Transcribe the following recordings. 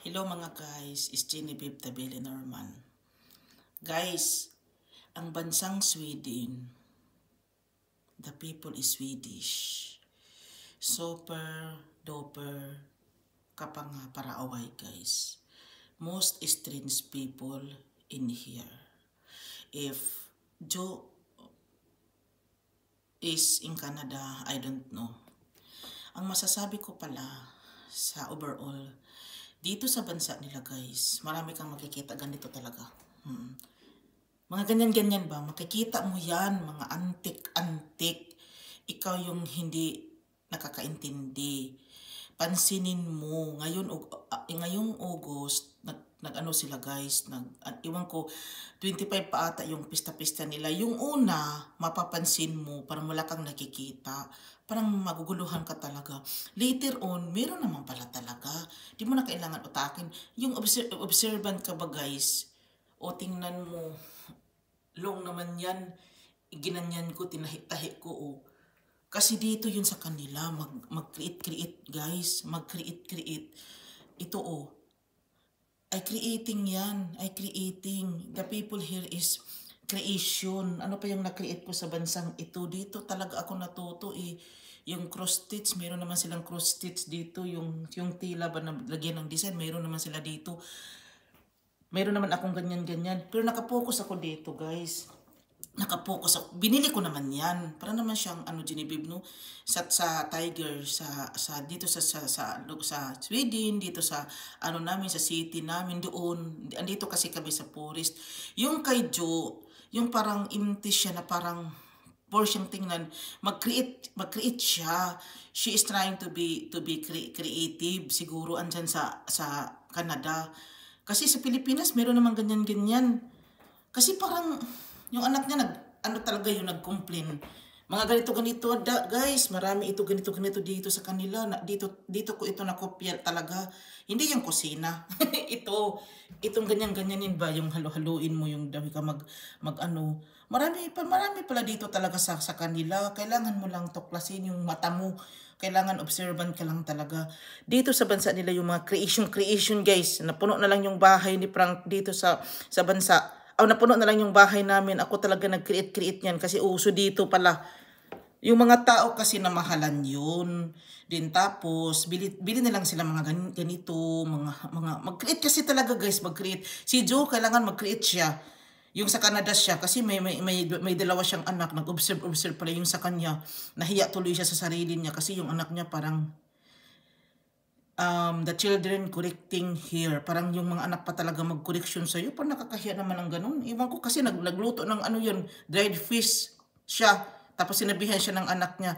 Hello mga guys, it's Genevieve Tabeli Norman. Guys, ang bansang Sweden, the people is Swedish. Super duper kapanga para away guys. Most strange people in here. If Joe is in Canada, I don't know. Ang masasabi ko pala sa overall, dito sa bansa nila guys, marami kang makikita ganito talaga. Mga ganyan-ganyan ba? Makikita mo yan, mga antik-antik. Ikaw yung hindi nakakaintindi. Pansinin mo, ngayong August, nag-ano sila guys, iwan ko, 25 pa ata yung pista-pista nila. Yung una, mapapansin mo, parang wala kang nakikita. Parang maguguluhan ka talaga. Later on, meron naman pala talaga. Di mo na kailangan utakin. Yung observant ka ba guys? O tingnan mo, long naman yan, ginanyan ko, tinahit-tahit ko o. Kasi dito yun sa kanila, mag-create guys, mag-create. Ito o, ay creating yan, ay creating. The people here is creation. Ano pa yung na-create ko sa bansang ito? Dito talaga ako natuto eh. Yung cross stitch, meron naman silang cross stitch dito. Yung tila ba na lagyan ng design, meron naman sila dito. Meron naman akong ganyan-ganyan. Pero nakapokus ako dito guys. Nakapokus ako. Binili ko naman yan. Para naman siyang Genevieve no? Sa Tiger, dito sa Sweden, dito sa namin, sa city namin doon. Andito kasi kami sa forest. Yung kay Joe, yung parang empty siya na parang for siyang tingnan, mag-create siya. She is trying to be creative. Siguro andyan sa Canada. Kasi sa Pilipinas, meron naman ganyan-ganyan. Kasi parang yung anak niya talaga yung nag-complain. Mga ganito guys, marami ito ganito dito sa kanila. Dito ko ito nakopya talaga. Hindi yung kusina. Itong ganyan-ganyanin ba yung halo-haluin mo yung dami ka Marami pala dito talaga sa kanila. Kailangan mo lang tuklasin yung mata mo. Kailangan observant ka lang talaga. Dito sa bansa nila yung mga creation guys. Napuno na lang yung bahay ni Frank dito sa bansa. Napuno na lang yung bahay namin. Ako talaga nag-create niyan kasi uso dito pala. Yung mga tao kasi namahalan yun. Din tapos, bili na lang sila mga ganito, mag-create kasi talaga guys, mag-create. Si Joe, kailangan mag-create siya. Yung sa Canada siya, kasi may dalawa siyang anak, nag-observe pala yung sa kanya. Nahiya tuloy siya sa sarili niya kasi yung anak niya parang the children correcting here. Parang yung mga anak pa talaga mag-correction sa'yo. Parang nakakahiya naman ng ganun. Iwan ko kasi nagluto ng dried fish siya. Tapos sinabihan siya ng anak niya,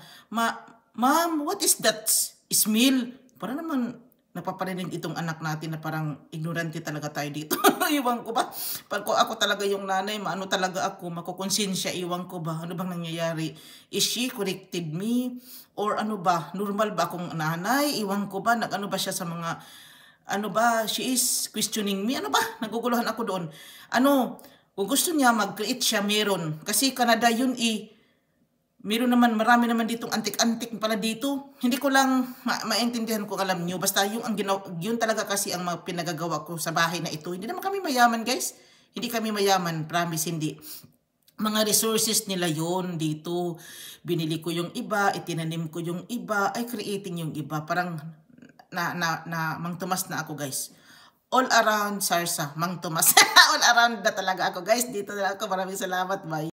Ma'am, what is that smell? Parang naman napaparinig itong anak natin na parang ignorante talaga tayo dito. Iwan ko ba? Pag ako talaga yung nanay, talaga ako, makukonsensya, iwan ko ba? Ano bang nangyayari? Is she corrected me? Or normal ba akong nanay? Iwan ko ba? Nag-ano ba siya sa mga, she is questioning me? Naguguluhan ako doon. Kung gusto niya, mag-create siya, meron. Kasi Canada yun meron naman, marami naman ditong antik-antik pala dito. Hindi ko lang maintindihan kung alam nyo. Basta yun talaga kasi ang pinagagawa ko sa bahay na ito. Hindi naman kami mayaman guys. Hindi kami mayaman, promise hindi. Mga resources nila yon dito. Binili ko yung iba, itinanim ko yung iba, ay creating yung iba. Parang Mang Tomas na ako guys. All around Sarsa, Mang Tomas. All around na talaga ako guys. Dito na ako. Maraming salamat. Bye.